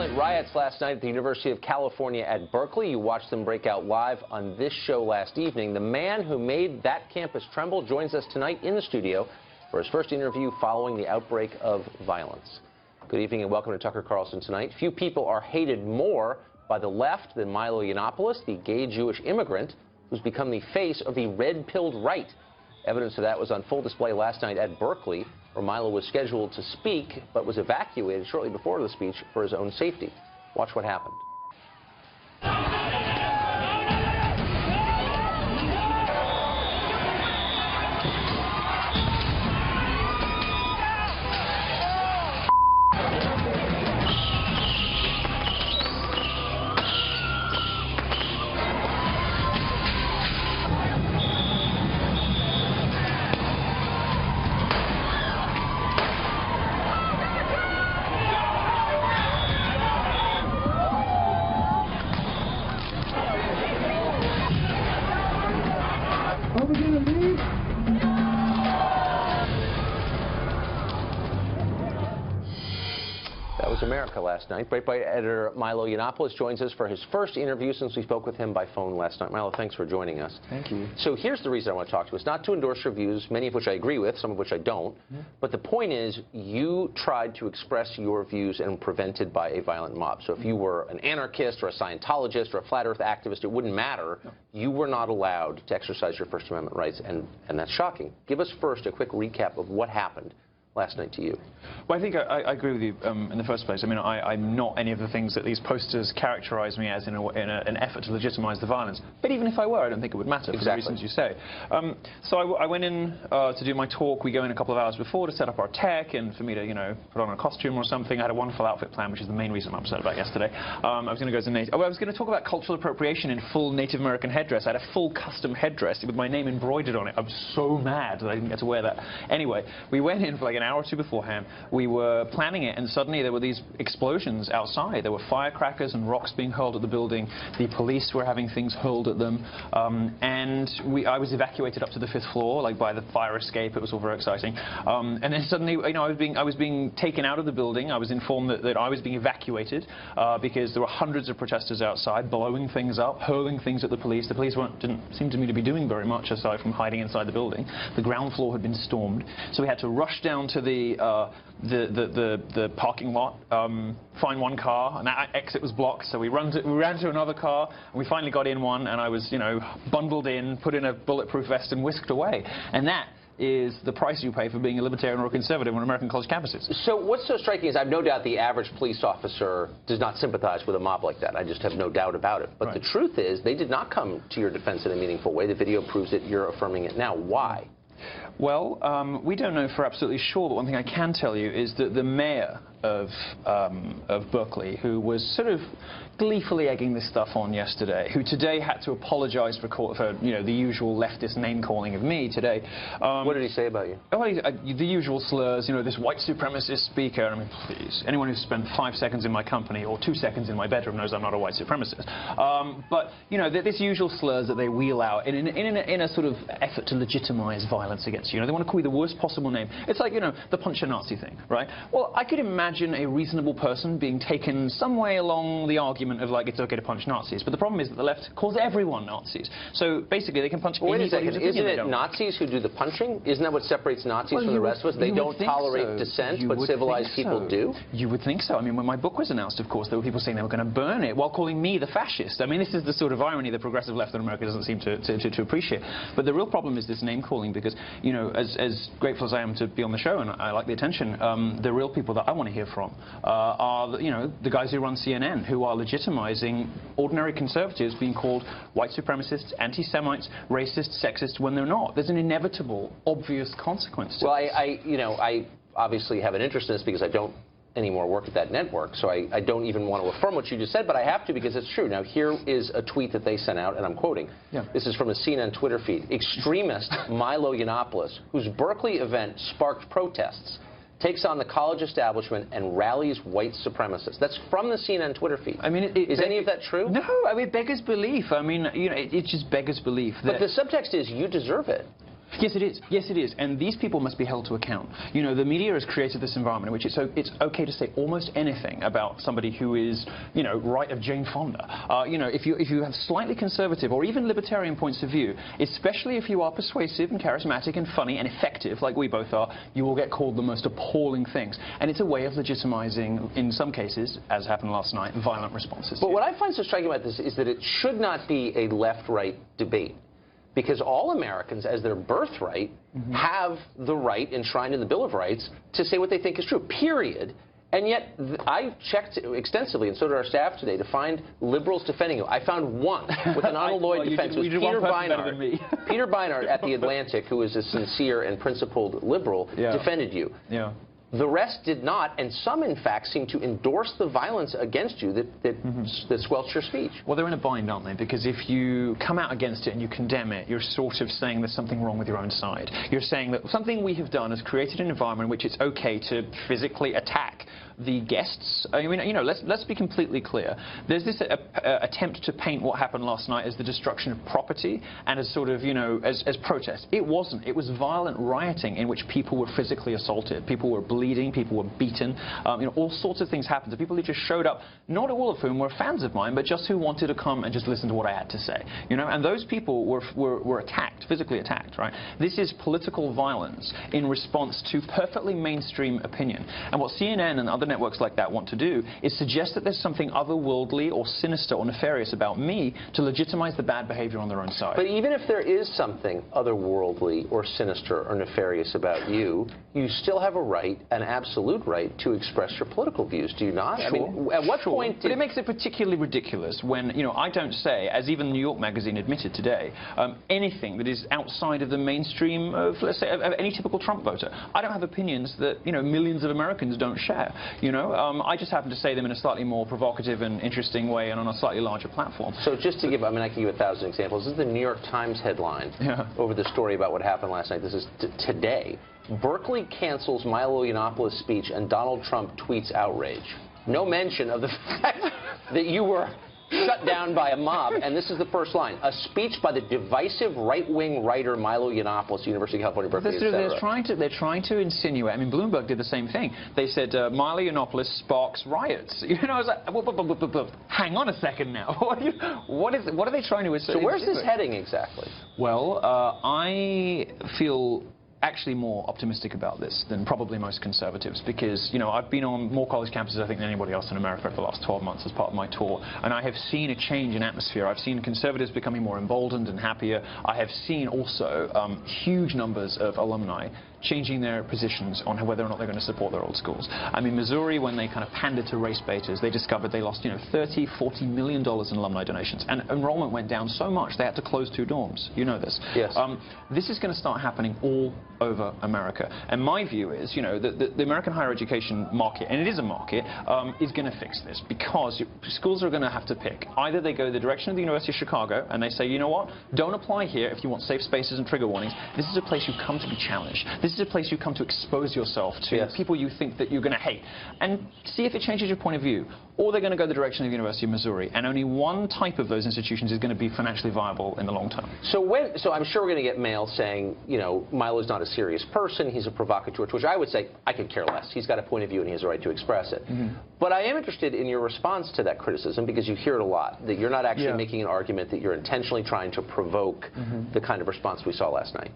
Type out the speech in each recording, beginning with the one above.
Violent riots last night at the University of California at Berkeley. You watched them break out live on this show last evening. The man who made that campus tremble joins us tonight in the studio for his first interview following the outbreak of violence. Good evening and welcome to Tucker Carlson Tonight. Few people are hated more by the left than Milo, the gay Jewish immigrant who's become the face of the red-pilled right. Evidence of that was on full display last night at Berkeley, where Milo was scheduled to speak, but was evacuated shortly before the speech for his own safety. Watch what happened. That was America last night. Breitbart editor Milo joins us for his first interview since we spoke with him by phone last night. Milo, thanks for joining us. Thank you. So here's the reason I want to talk to you. It's not to endorse your views, many of which I agree with, some of which I don't. But the point is, you tried to express your views and were prevented by a violent mob. So if you were an anarchist or a Scientologist or a flat earth activist, it wouldn't matter. No. You were not allowed to exercise your First Amendment rights, and that's shocking. Give us first a quick recap of what happened last night to you. Well, I think I agree with you in the first place. I mean, I'm not any of the things that these posters characterize me as in an effort to legitimize the violence. But even if I were, I don't think it would matter for the reasons you say. So I went in to do my talk. We go in a couple of hours before to set up our tech and for me to, you know, put on a costume or something. I had a wonderful outfit plan, which is the main reason I'm upset about yesterday. I was going to go as a native. I was going to talk about cultural appropriation in full Native American headdress. I had a full custom headdress with my name embroidered on it. I was so mad that I didn't get to wear that. Anyway, we went in for like an hour or two beforehand. We were planning it, and suddenly there were these explosions outside. There were firecrackers and rocks being hurled at the building. The police were having things hurled at them, and I was evacuated up to the 5th floor, like by the fire escape. It was all very exciting. And then suddenly, you know, I was being taken out of the building. I was informed that I was being evacuated because there were hundreds of protesters outside, blowing things up, hurling things at the police. The police didn't seem to me to be doing very much aside from hiding inside the building. The ground floor had been stormed, so we had to rush down to the parking lot, find one car, and that exit was blocked, so we ran to another car, and we finally got in one, and I was, you know, bundled in, put in a bulletproof vest, and whisked away. And that is the price you pay for being a libertarian or a conservative on American college campuses. So what's so striking is I have no doubt the average police officer does not sympathize with a mob like that. I just have no doubt about it. But the truth is they did not come to your defense in a meaningful way. The video proves it. You're affirming it now. Why? Well, we don't know for absolutely sure, but one thing I can tell you is that the mayor of Berkeley, who was sort of gleefully egging this stuff on yesterday, who today had to apologize for you know, the usual leftist name-calling of me today. What did he say about you? Oh, the usual slurs, you know, this white supremacist speaker. I mean, please, anyone who's spent 5 seconds in my company or 2 seconds in my bedroom knows I'm not a white supremacist. But, you know, this usual slurs that they wheel out in a sort of effort to legitimize violence against you. You know, they want to call you the worst possible name. It's like, you know, the punch a Nazi thing, right? Well, I could imagine a reasonable person being taken some way along the argument of, like, it's okay to punch Nazis. But the problem is that the left calls everyone Nazis. So basically, they can punch anybody. Wait a second. Isn't it Nazis who do the punching? Isn't that what separates Nazis from the rest of us? They don't tolerate dissent, but civilized people do? You would think so. I mean, when my book was announced, of course, there were people saying they were going to burn it while calling me the fascist. I mean, this is the sort of irony the progressive left in America doesn't seem to appreciate. But the real problem is this name-calling because, you know, as grateful as I am to be on the show, and I like the attention, the real people that I want to hear from are, you know, the guys who run CNN, who are legitimizing ordinary conservatives being called white supremacists, anti-Semites, racist, sexist, when they're not. There's an inevitable, obvious consequence to this. You know, I obviously have an interest in this because I don't anymore work at that network, so I don't even want to affirm what you just said, but I have to because it's true. Now, here is a tweet that they sent out, and I'm quoting. Yeah. This is from a CNN Twitter feed. Extremist Milo, whose Berkeley event sparked protests, takes on the college establishment and rallies white supremacists. That's from the CNN Twitter feed. I mean, is any of that true? No, I mean, it beggars belief. I mean, you know, it just beggars belief. But the subtext is you deserve it. Yes, it is. Yes, it is. And these people must be held to account. You know, the media has created this environment in which it's okay to say almost anything about somebody who is, you know, right of Jane Fonda. You know, if you have slightly conservative or even libertarian points of view, especially if you are persuasive and charismatic and funny and effective, like we both are, you will get called the most appalling things. And it's a way of legitimizing, in some cases, as happened last night, violent responses. But what I find so striking about this is that it should not be a left-right debate. Because all Americans, as their birthright, have the right enshrined in the Bill of Rights to say what they think is true, period. And yet, I checked extensively, and so did our staff today, to find liberals defending you. I found one with an unalloyed defense. It was Peter Beinart. Peter Beinart at The Atlantic, who is a sincere and principled liberal, defended you. Yeah. The rest did not, and some, in fact, seem to endorse the violence against you that squelched your speech. Well, they're in a bind, aren't they? Because if you come out against it and you condemn it, you're sort of saying there's something wrong with your own side. You're saying that something we have done has created an environment in which it's okay to physically attack the guests. I mean, you know, let's be completely clear. There's this attempt to paint what happened last night as the destruction of property and as sort of, you know, as protest. It wasn't. It was violent rioting in which people were physically assaulted, people were bleeding, people were beaten. You know, all sorts of things happened to people who just showed up, not all of whom were fans of mine, but just who wanted to come and just listen to what I had to say. You know, and those people were attacked, physically attacked, right? This is political violence in response to perfectly mainstream opinion. And what CNN and other networks like that want to do is suggest that there's something otherworldly or sinister or nefarious about me to legitimize the bad behavior on their own side. But even if there is something otherworldly or sinister or nefarious about you, you still have a right, an absolute right, to express your political views, do you not? Sure. I mean, at what point But it makes it particularly ridiculous when, you know, I don't say, as even New York Magazine admitted today, anything that is outside of the mainstream of, let's say, of any typical Trump voter. I don't have opinions that, you know, millions of Americans don't share. You know, I just happen to say them in a slightly more provocative and interesting way and on a slightly larger platform. So just to give, I mean, I can give 1,000 examples. This is the New York Times headline over the story about what happened last night. This is today. Berkeley cancels Milo Yiannopoulos' speech and Donald Trump tweets outrage. No mention of the fact that you were shut down by a mob, and this is the first line. A speech by the divisive right-wing writer Milo Yiannopoulos, University of California, Berkeley, etc. They're trying to insinuate. I mean, Bloomberg did the same thing. They said Milo Yiannopoulos sparks riots. You know, I was like, hang on a second now. What are they trying to insinuate? So where's this heading exactly? Well, I feel actually more optimistic about this than probably most conservatives because, you know, I've been on more college campuses, I think, than anybody else in America for the last 12 months as part of my tour, and I have seen a change in atmosphere. I've seen conservatives becoming more emboldened and happier. I have seen also huge numbers of alumni changing their positions on whether or not they're going to support their old schools. I mean, Missouri, when they kind of pandered to race baiters, they discovered they lost, you know, $30–40 million in alumni donations, and enrollment went down so much they had to close 2 dorms. You know this. Yes. This is going to start happening all over America, and my view is, you know, that the American higher education market, and it is a market, is going to fix this because schools are going to have to pick. Either they go the direction of the University of Chicago and they say, you know what, don't apply here if you want safe spaces and trigger warnings. This is a place you come to be challenged. This is a place you come to expose yourself to people you think that you're going to hate, and see if it changes your point of view. Or they're going to go the direction of the University of Missouri, and only one type of those institutions is going to be financially viable in the long term. So I'm sure we're going to get mail saying, you know, Milo's not a serious person, he's a provocateur, which I would say I could care less. He's got a point of view and he has a right to express it. But I am interested in your response to that criticism, because you hear it a lot, that you're not actually making an argument, that you're intentionally trying to provoke the kind of response we saw last night.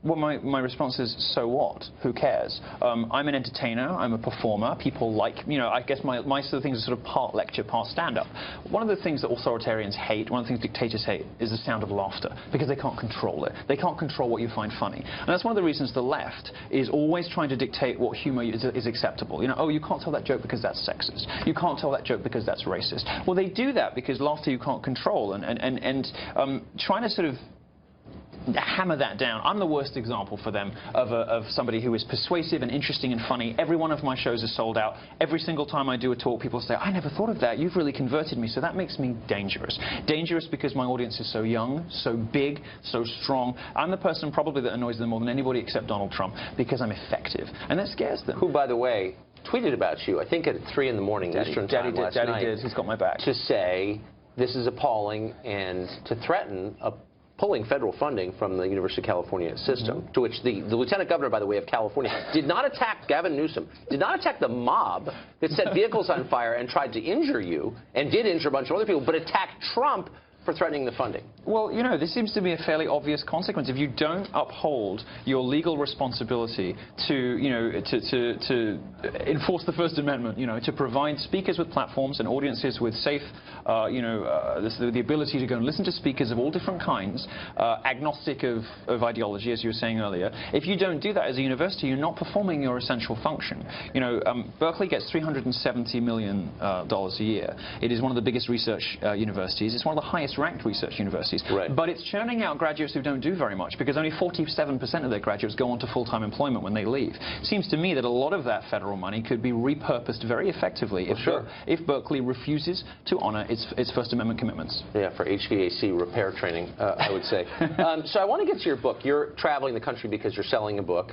Well, my response is, so what? Who cares? I'm an entertainer, I'm a performer, people like, you know, I guess my sort of things are sort of part lecture, part stand-up. One of the things that authoritarians hate, one of the things dictators hate, is the sound of laughter, because they can't control it. They can't control what you find funny. And that's one of the reasons the left is always trying to dictate what humor is acceptable. You know, oh, you can't tell that joke because that's sexist. You can't tell that joke because that's racist. Well, they do that because laughter you can't control, and trying to sort of hammer that down. I'm the worst example for them of somebody who is persuasive and interesting and funny. Every one of my shows is sold out. Every single time I do a talk, people say, I never thought of that. You've really converted me. So that makes me dangerous. Dangerous because my audience is so young, so big, so strong. I'm the person probably that annoys them more than anybody except Donald Trump, because I'm effective. And that scares them. Who, by the way, tweeted about you, I think at 3 in the morning Eastern time last night. Daddy did. He's got my back. To say this is appalling and to threaten a pulling federal funding from the University of California system, to which the lieutenant governor, by the way, of California did not attack Gavin Newsom, did not attack the mob that set vehicles on fire and tried to injure you, and did injure a bunch of other people, but attacked Trump for threatening the funding. Well, you know, this seems to be a fairly obvious consequence. If you don't uphold your legal responsibility to, you know, to enforce the First Amendment, you know, to provide speakers with platforms and audiences with safe, you know, the ability to go and listen to speakers of all different kinds, agnostic of ideology, as you were saying earlier. If you don't do that as a university, you're not performing your essential function. You know, Berkeley gets $370 million a year. It is one of the biggest research universities. It's one of the highest ranked research universities, right. But it's churning out graduates who don't do very much, because only 47% of their graduates go on to full-time employment when they leave. It seems to me that a lot of that federal money could be repurposed very effectively if Berkeley refuses to honor its First Amendment commitments. Yeah, for HVAC repair training, I would say. So I want to get to your book. You're traveling the country because you're selling a book.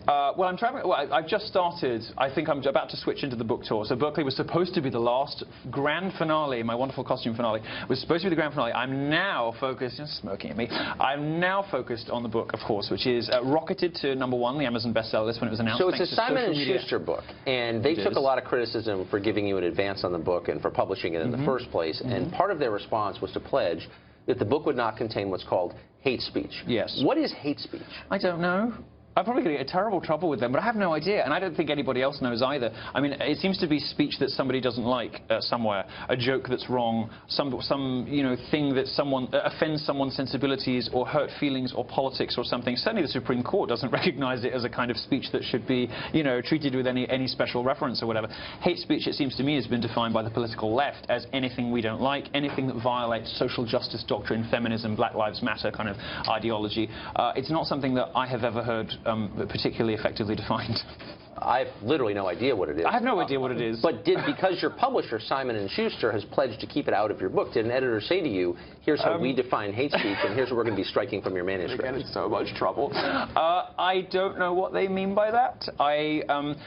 Well, I'm traveling. Well, I've just started. I think I'm about to switch into the book tour. So Berkeley was supposed to be the last grand finale. My wonderful costume finale was supposed to be the grand finale. I'm now focused. You're smirking at me. I'm now focused on the book, of course, which is rocketed to #1, the Amazon bestseller list when it was announced. So it's a Simon & Schuster book, and they took a lot of criticism for giving you an advance on the book and for publishing it in the first place. And part of their response was to pledge that the book would not contain what's called hate speech. Yes. What is hate speech? I don't know. I'm probably going to get in terrible trouble with them, but I have no idea, and I don't think anybody else knows either. I mean, it seems to be speech that somebody doesn't like somewhere, a joke that's wrong, some you know, thing that someone offends someone's sensibilities or hurt feelings or politics or something. Certainly the Supreme Court doesn't recognize it as a kind of speech that should be, you know, treated with any special reference or whatever. Hate speech, it seems to me, has been defined by the political left as anything we don't like, anything that violates social justice doctrine, feminism, Black Lives Matter kind of ideology. It's not something that I have ever heard particularly effectively defined. I have literally no idea what it is. I have no idea what it is. But because your publisher, Simon & Schuster, has pledged to keep it out of your book, did an editor say to you, here's how we define hate speech, and here's what we're going to be striking from your manuscript? Get in so much trouble. I don't know what they mean by that.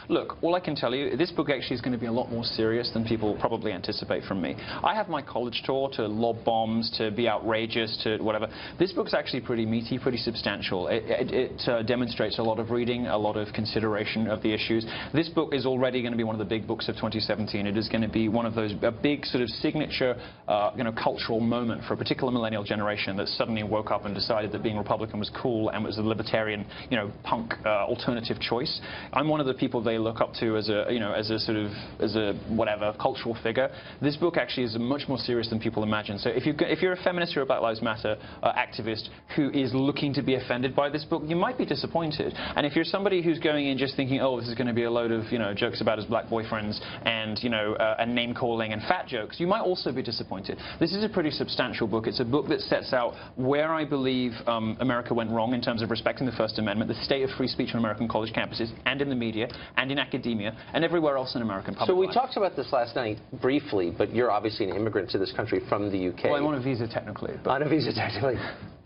Look, all I can tell you, this book actually is going to be a lot more serious than people probably anticipate from me. I have my college tour to lob bombs, to be outrageous, to whatever. This book's actually pretty meaty, pretty substantial. It demonstrates a lot of reading, a lot of consideration of the issues. This book is already going to be one of the big books of 2017. It is going to be one of those, a big sort of signature, you know, cultural moment for a particular millennial generation that suddenly woke up and decided that being Republican was cool and was a libertarian, you know, punk alternative choice. I'm one of the people they look up to as a, you know, as a sort of, as a whatever cultural figure. This book actually is much more serious than people imagine. So if you're a feminist or a Black Lives Matter activist who is looking to be offended by this book, you might be disappointed. And if you're somebody who's going in just thinking, oh, this is going to be a load of, you know, jokes about his black boyfriends and, you know, and name calling and fat jokes, you might also be disappointed. This is a pretty substantial book. It's a book that sets out where I believe America went wrong in terms of respecting the First Amendment, the state of free speech on American college campuses and in the media and in academia and everywhere else in American public life. So we talked about this last night briefly, but you're obviously an immigrant to this country from the UK. Well, I'm on a visa technically. But on a visa technically.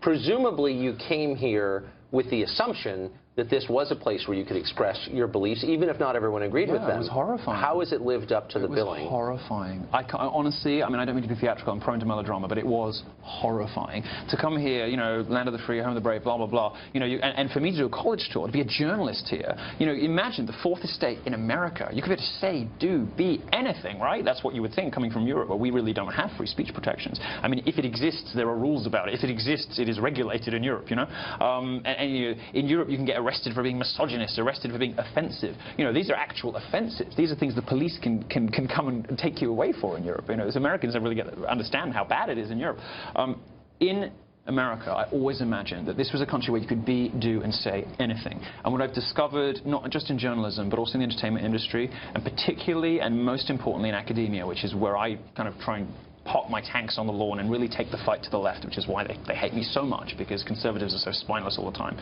Presumably you came here with the assumption that this was a place where you could express your beliefs, even if not everyone agreed with them. It was horrifying. How has it lived up to the billing? It was horrifying. Honestly, I mean, I don't mean to be theatrical, I'm prone to melodrama, but it was horrifying. To come here, you know, land of the free, home of the brave, blah, blah, blah, you know, and for me to do a college tour, to be a journalist here, you know, imagine the fourth estate in America. You could be able to say, do, be anything, right? That's what you would think coming from Europe, where we really don't have free speech protections. I mean, if it exists, there are rules about it. If it exists, it is regulated in Europe, you know? You know, in Europe, you can get arrested for being misogynist, arrested for being offensive. You know, these are actual offenses. These are things the police can come and take you away for in Europe. You know, as Americans don't really understand how bad it is in Europe. In America, I always imagined that this was a country where you could be, do, and say anything. And what I've discovered, not just in journalism, but also in the entertainment industry, and particularly and most importantly in academia, which is where I kind of try and park my tanks on the lawn and really take the fight to the left, which is why they hate me so much, because conservatives are so spineless all the time.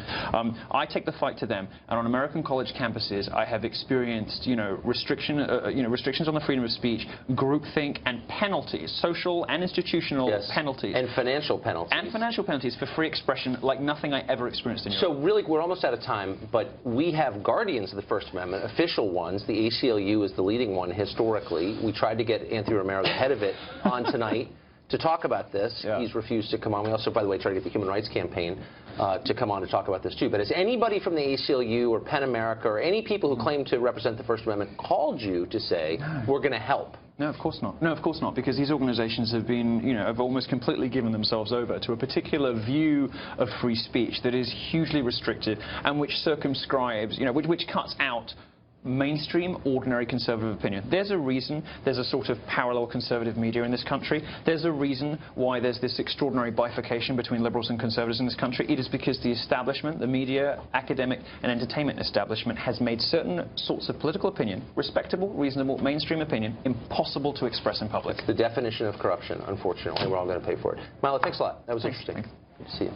I take the fight to them, and on American college campuses, I have experienced, you know, restrictions on the freedom of speech, groupthink, and penalties, social and institutional penalties. And financial penalties. And financial penalties for free expression like nothing I ever experienced in Europe. So really, we're almost out of time, but we have guardians of the First Amendment, official ones. The ACLU is the leading one historically. We tried to get Anthony Romero, the head of it, on tonight to talk about this. Yeah. He's refused to come on. We also, by the way, tried to get the Human Rights Campaign to come on to talk about this too. But has anybody from the ACLU or PEN America or any people who claim to represent the First Amendment called you to say, we're going to help? No, of course not. No, of course not, because these organizations have been, have almost completely given themselves over to a particular view of free speech that is hugely restrictive and which circumscribes, which cuts out mainstream, ordinary conservative opinion. There's a reason there's a sort of parallel conservative media in this country. There's a reason why there's this extraordinary bifurcation between liberals and conservatives in this country. It is because the establishment, the media, academic and entertainment establishment has made certain sorts of political opinion, respectable, reasonable, mainstream opinion, impossible to express in public. It's the definition of corruption, unfortunately. We're all going to pay for it. Milo, thanks a lot. That was interesting. Thanks. Good to see you.